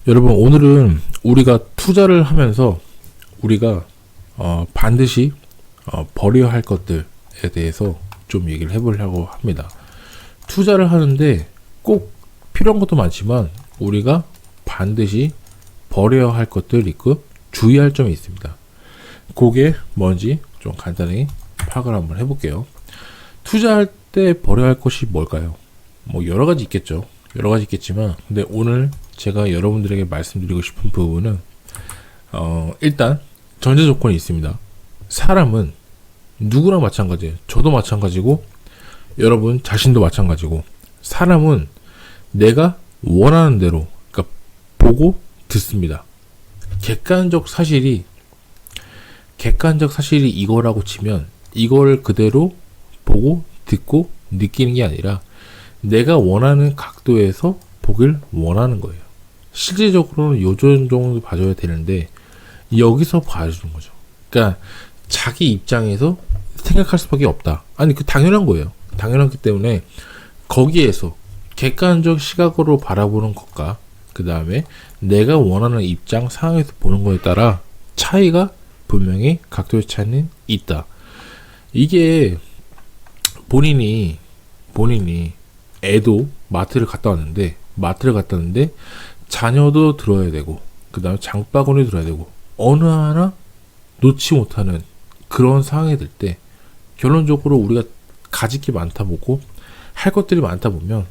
여러분, 오늘은 우리가 투자를 하면서 우리가 반드시 버려야 할 것들에 대해서 좀 얘기를 해보려고 합니다. 투자를 하는데 꼭 필요한 것도 많지만 우리가 반드시 버려야 할 것들이 있고 주의할 점이 있습니다. 그게 뭔지 좀 간단히 파악을 한번 해볼게요. 투자할 때 버려야 할 것이 뭘까요? 뭐 여러 가지 있겠죠. 여러 가지 있겠지만, 근데 오늘 제가 여러분들에게 말씀드리고 싶은 부분은 일단 전제 조건이 있습니다. 사람은 누구나 마찬가지예요. 저도 마찬가지고 여러분 자신도 마찬가지고, 사람은 내가 원하는 대로, 그러니까 보고 듣습니다. 객관적 사실이 이거라고 치면 이걸 그대로 보고 듣고 느끼는 게 아니라 내가 원하는 각도에서 보길 원하는 거예요. 실질적으로는 요즘 정도 봐줘야 되는데 여기서 봐주는 거죠. 그러니까 자기 입장에서 생각할 수밖에 없다. 아니, 그 당연한 거예요. 당연하기 때문에 거기에서 객관적 시각으로 바라보는 것과 그 다음에 내가 원하는 입장 상황에서 보는 거에 따라 차이가 분명히 각도의 차이는 있다. 이게 본인이 애도 마트를 갔다 왔는데 자녀도 들어야 되고 그 다음에 장바구니 들어야 되고 어느 하나 놓지 못하는 그런 상황이 될 때 결론적으로 우리가 가질 게 많다 보고 할 것들이 많다 보면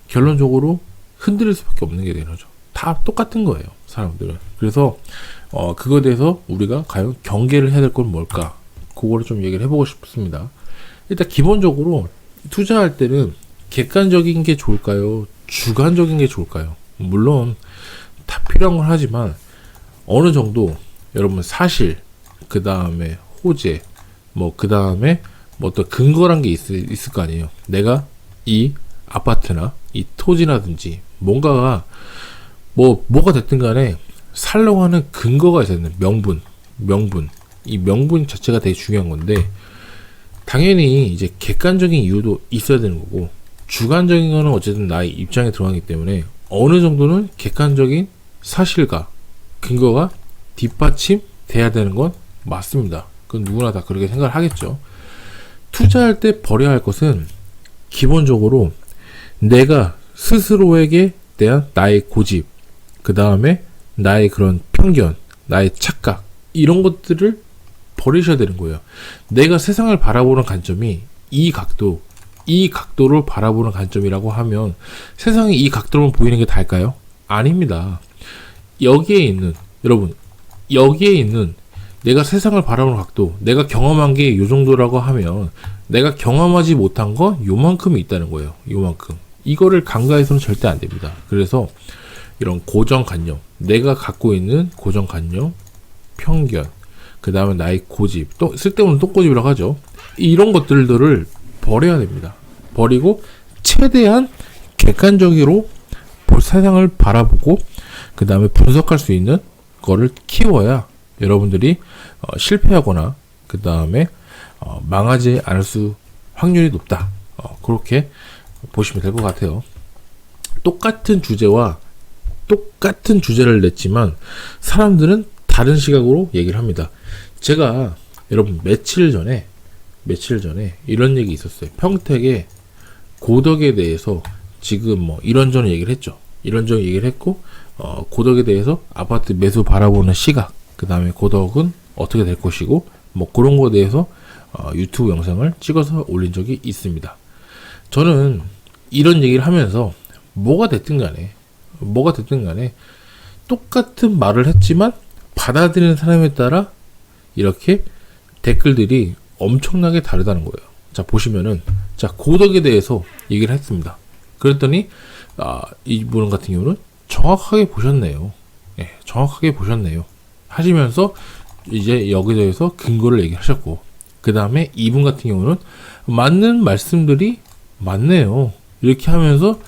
결론적으로 흔들릴 수밖에 없는 게 되는 거죠. 다 똑같은 거예요, 사람들은. 그래서 그거에 대해서 우리가 과연 경계를 해야 될 건 뭘까, 그거를 좀 얘기를 해보고 싶습니다. 일단 기본적으로 투자할 때는 객관적인 게 좋을까요? 주관적인 게 좋을까요? 물론 다 필요한 건 하지만 어느 정도 여러분 사실, 그 다음에 호재, 그 다음에 어떤 근거란 게 있을 거 아니에요. 내가 이 아파트나 이 토지라든지 뭔가가 뭐가 됐든 간에 살려고 하는 근거가 있어야 되는 명분. 이 명분 자체가 되게 중요한 건데, 당연히 이제 객관적인 이유도 있어야 되는 거고, 주관적인 거는 어쨌든 나의 입장에 들어가기 때문에 어느 정도는 객관적인 사실과 근거가 뒷받침 돼야 되는 건 맞습니다. 그건 누구나 다 그렇게 생각을 하겠죠. 투자할 때 버려야 할 것은 기본적으로 내가 스스로에게 대한 나의 고집, 그 다음에 나의 그런 편견, 나의 착각, 이런 것들을 버리셔야 되는 거예요. 내가 세상을 바라보는 관점이 이 각도로 바라보는 관점이라고 하면 세상이 이 각도로 보이는 게 다일까요? 아닙니다. 여기에 있는 내가 세상을 바라보는 각도, 내가 경험한 게 이 정도라고 하면 내가 경험하지 못한 건 요만큼이 있다는 거예요. 요만큼. 이거를 간과해서는 절대 안 됩니다. 그래서 이런 고정관념, 내가 갖고 있는 고정관념, 편견, 그 다음에 나의 고집, 또 쓸데없는 똥고집이라고 하죠. 이런 것들을 버려야 됩니다. 버리고 최대한 객관적으로 세상을 바라보고 그 다음에 분석할 수 있는 거를 키워야 여러분들이 실패하거나 그 다음에 망하지 않을 확률이 높다. 그렇게 보시면 될 것 같아요. 똑같은 주제를 냈지만 사람들은 다른 시각으로 얘기를 합니다. 제가 여러분 며칠 전에 이런 얘기 있었어요. 평택의 고덕에 대해서 지금 이런저런 얘기를 했죠. 이런저런 얘기를 했고 고덕에 대해서 아파트 매수 바라보는 시각, 그 다음에 고덕은 어떻게 될 것이고 그런 거에 대해서 유튜브 영상을 찍어서 올린 적이 있습니다. 저는 이런 얘기를 하면서 뭐가 됐든 간에 똑같은 말을 했지만 받아들이는 사람에 따라 이렇게 댓글들이 엄청나게 다르다는 거예요. 자, 보시면은 고덕에 대해서 얘기를 했습니다. 그랬더니 이분 같은 경우는 정확하게 보셨네요. 정확하게 보셨네요. 하시면서 이제 여기에 대해서 근거를 얘기하셨고, 그 다음에 이분 같은 경우는 맞는 말씀들이 맞네요. 이렇게 하면서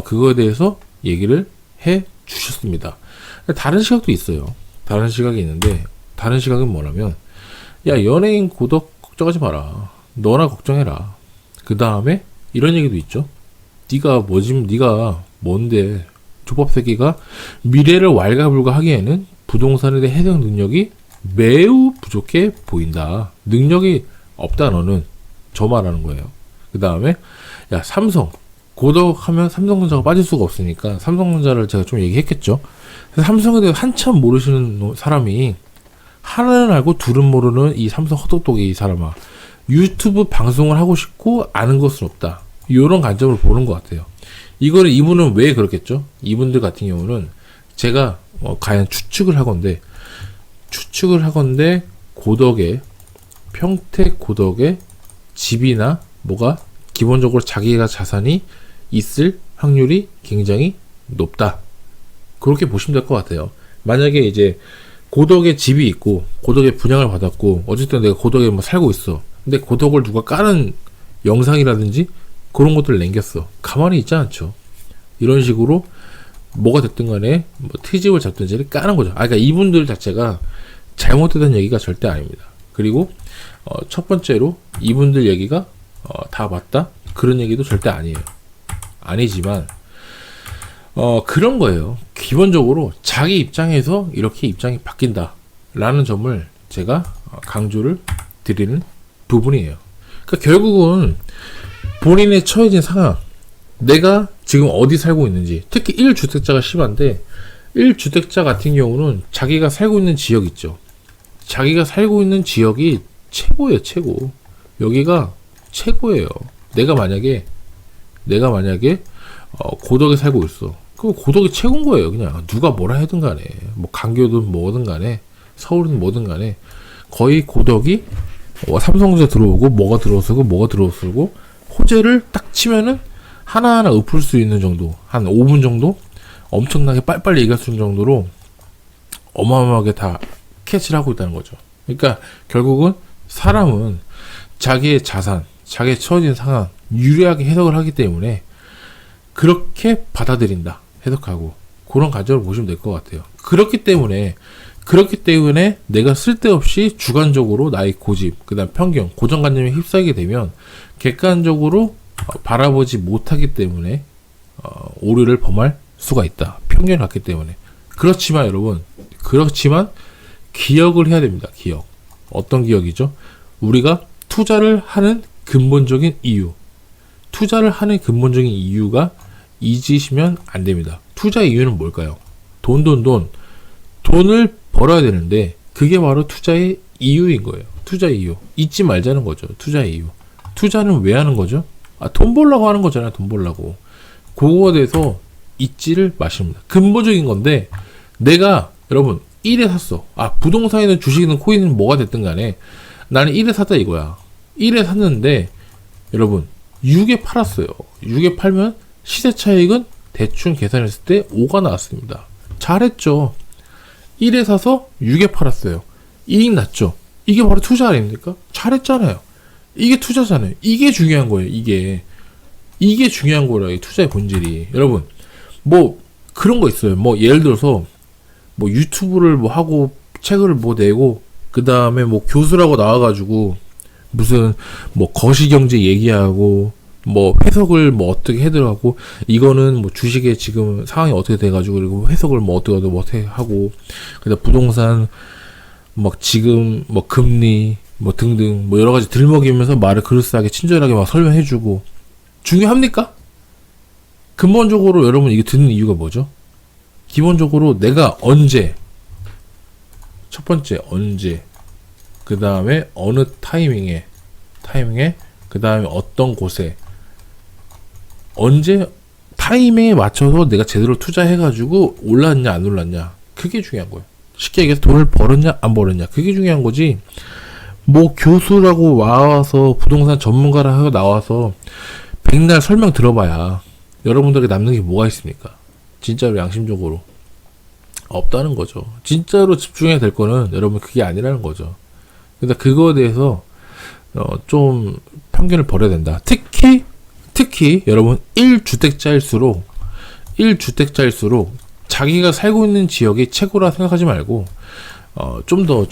그거에 대해서 얘기를 해 주셨습니다. 다른 시각도 있어요. 다른 시각이 있는데, 다른 시각은 뭐냐면, 야, 연예인 고덕 걱정하지 마라. 너나 걱정해라. 그 다음에 이런 얘기도 있죠. 네가 뭔데 조법 세계가 미래를 왈가불가하기에는 부동산에 대한 해석 능력이 매우 부족해 보인다. 능력이 없다 너는. 저 말하는 거예요. 그 다음에 야 삼성 고덕하면 삼성전자가 빠질 수가 없으니까 삼성전자를 제가 좀 얘기했겠죠. 삼성에 대해 한참 모르시는 사람이 하나는 알고 둘은 모르는 이 삼성 헛똑똑이 이 사람아, 유튜브 방송을 하고 싶고 아는 것은 없다. 이런 관점을 보는 것 같아요. 이거를 이분은 왜 그렇겠죠? 이분들 같은 경우는 제가 과연 추측을 하건대 고덕에 평택 고덕에 집이나 뭐가 기본적으로 자기가 자산이 있을 확률이 굉장히 높다. 그렇게 보시면 될 것 같아요. 만약에 이제 고덕에 집이 있고 고덕에 분양을 받았고 어쨌든 내가 고덕에 뭐 살고 있어. 근데 고덕을 누가 까는 영상이라든지 그런 것들을 남겼어. 가만히 있지 않죠. 이런 식으로 뭐가 됐든 간에 뭐 트집을 잡든지 까는 거죠. 그러니까 이분들 자체가 잘못되던 얘기가 절대 아닙니다. 그리고 첫 번째로 이분들 얘기가 다 맞다? 그런 얘기도 절대 아니에요. 아니지만 그런 거예요. 기본적으로 자기 입장에서 이렇게 입장이 바뀐다 라는 점을 제가 강조를 드리는 부분이에요. 그러니까 결국은 본인의 처해진 상황, 내가 지금 어디 살고 있는지, 특히 1주택자가 심한데 1주택자 같은 경우는 자기가 살고 있는 지역 있죠. 자기가 살고 있는 지역이 최고예요. 최고. 여기가 최고예요. 내가 만약에 고덕에 살고 있어. 그 고덕이 최고인 거예요. 그냥 누가 뭐라 하든 간에, 뭐 강교든 뭐든 간에, 서울은 뭐든 간에 거의 고덕이 삼성전자 들어오고 뭐가 들어오고 호재를 딱 치면은 하나하나 읊을 수 있는 정도, 한 5분 정도 엄청나게 빨리빨리 얘기할 수 있는 정도로 어마어마하게 다 캐치를 하고 있다는 거죠. 그러니까 결국은 사람은 자기의 자산, 자기의 처해진 상황 유리하게 해석을 하기 때문에 그렇게 받아들인다, 해석하고, 그런 관점을 보시면 될 것 같아요. 그렇기 때문에 내가 쓸데없이 주관적으로 나의 고집, 그 다음 편견, 고정관념에 휩싸이게 되면 객관적으로 바라보지 못하기 때문에 오류를 범할 수가 있다. 편견을 갖기 때문에. 그렇지만 여러분, 기억을 해야 됩니다. 기억. 어떤 기억이죠? 우리가 투자를 하는 근본적인 이유가 잊으시면 안 됩니다. 투자의 이유는 뭘까요? 돈을 벌어야 되는데 그게 바로 투자의 이유인 거예요. 투자의 이유. 잊지 말자는 거죠. 투자의 이유. 투자는 왜 하는 거죠? 돈 벌려고 하는 거잖아요. 돈 벌려고. 그거에 대해서 잊지를 마십니다. 근본적인 건데, 내가 여러분 1에 샀어. 부동산이든 주식이든 코인이든 뭐가 됐든 간에 나는 1에 샀다 이거야. 1에 샀는데 여러분 6에 팔았어요. 6에 팔면 시세 차익은 대충 계산했을 때 5가 나왔습니다. 잘했죠. 1에 사서 6에 팔았어요. 이익 났죠. 이게 바로 투자 아닙니까? 잘했잖아요. 이게 투자잖아요. 이게 중요한 거예요. 이게 중요한 거라. 이 투자의 본질이. 여러분, 뭐 그런 거 있어요. 뭐 예를 들어서 뭐 유튜브를 뭐 하고 책을 뭐 내고 그 다음에 뭐 교수라고 나와가지고 무슨 뭐 거시경제 얘기하고 뭐 해석을 뭐 어떻게 해들어가고, 이거는 뭐 주식의 지금 상황이 어떻게 돼가지고 그리고 해석을 뭐 어떻게 하고, 그다음 부동산 막 지금 뭐 금리 뭐 등등 뭐 여러 가지 들먹이면서 말을 그럴싸하게 친절하게 막 설명해주고, 중요합니까? 근본적으로 여러분 이게 듣는 이유가 뭐죠? 기본적으로 내가 첫 번째 언제, 그 다음에 어느 타이밍에, 그 다음에 어떤 곳에, 언제 타이밍에 맞춰서 내가 제대로 투자해가지고 올랐냐 안 올랐냐, 그게 중요한 거예요. 쉽게 얘기해서 돈을 벌었냐 안 벌었냐, 그게 중요한 거지. 뭐 교수라고 와서 부동산 전문가라 하고 나와서 백날 설명 들어봐야 여러분들에게 남는 게 뭐가 있습니까? 진짜로 양심적으로 없다는 거죠. 진짜로 집중해야 될 거는 여러분 그게 아니라는 거죠. 그러니까 그거에 대해서 좀 편견을 버려야 된다. 특히 여러분 1주택자일수록 자기가 살고 있는 지역이 최고라 생각하지 말고 좀 더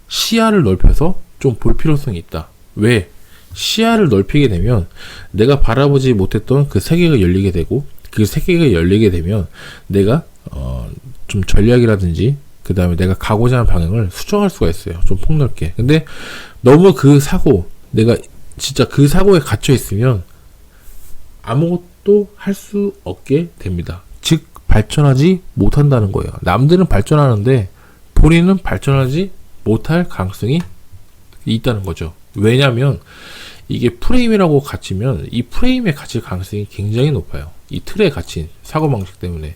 시야를 넓혀서 좀 볼 필요성이 있다. 왜? 시야를 넓히게 되면 내가 바라보지 못했던 그 세계가 열리게 되고, 그 세계가 열리게 되면 내가 좀 전략이라든지 그 다음에 내가 가고자 하는 방향을 수정할 수가 있어요. 좀 폭넓게. 근데 너무 그 사고, 내가 진짜 그 사고에 갇혀 있으면 아무것도 할 수 없게 됩니다. 즉 발전하지 못한다는 거예요. 남들은 발전하는데 본인은 발전하지 못할 가능성이 있다는 거죠. 왜냐하면 이게 프레임이라고 갇히면 이 프레임에 갇힐 가능성이 굉장히 높아요. 이 틀에 갇힌 사고방식 때문에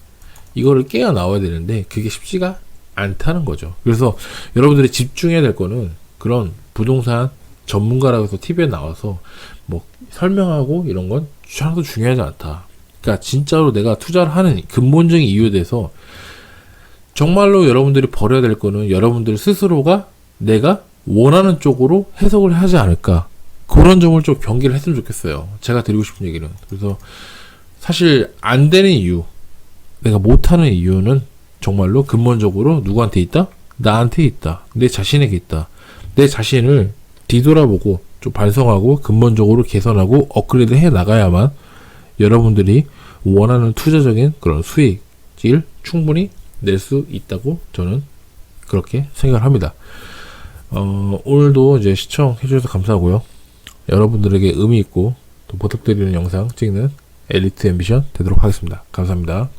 이거를 깨어 나와야 되는데 그게 쉽지가 않다는 거죠. 그래서 여러분들이 집중해야 될 거는 그런 부동산 전문가라고 해서 TV에 나와서 뭐 설명하고 이런 건 하나도 중요하지 않다. 그러니까 진짜로 내가 투자를 하는 근본적인 이유에 대해서 정말로 여러분들이 버려야 될 거는 여러분들 스스로가 내가 원하는 쪽으로 해석을 하지 않을까. 그런 점을 좀 경계를 했으면 좋겠어요. 제가 드리고 싶은 얘기는. 그래서 사실 안 되는 이유, 내가 못하는 이유는 정말로 근본적으로 누구한테 있다? 나한테 있다. 내 자신에게 있다. 내 자신을 뒤돌아보고 좀 반성하고 근본적으로 개선하고 업그레이드 해 나가야만 여러분들이 원하는 투자적인 그런 수익을 충분히 낼 수 있다고 저는 그렇게 생각을 합니다. 오늘도 이제 시청해 주셔서 감사하고요. 여러분들에게 의미 있고 또 보답드리는 영상 찍는 엘리트 앰비션 되도록 하겠습니다. 감사합니다.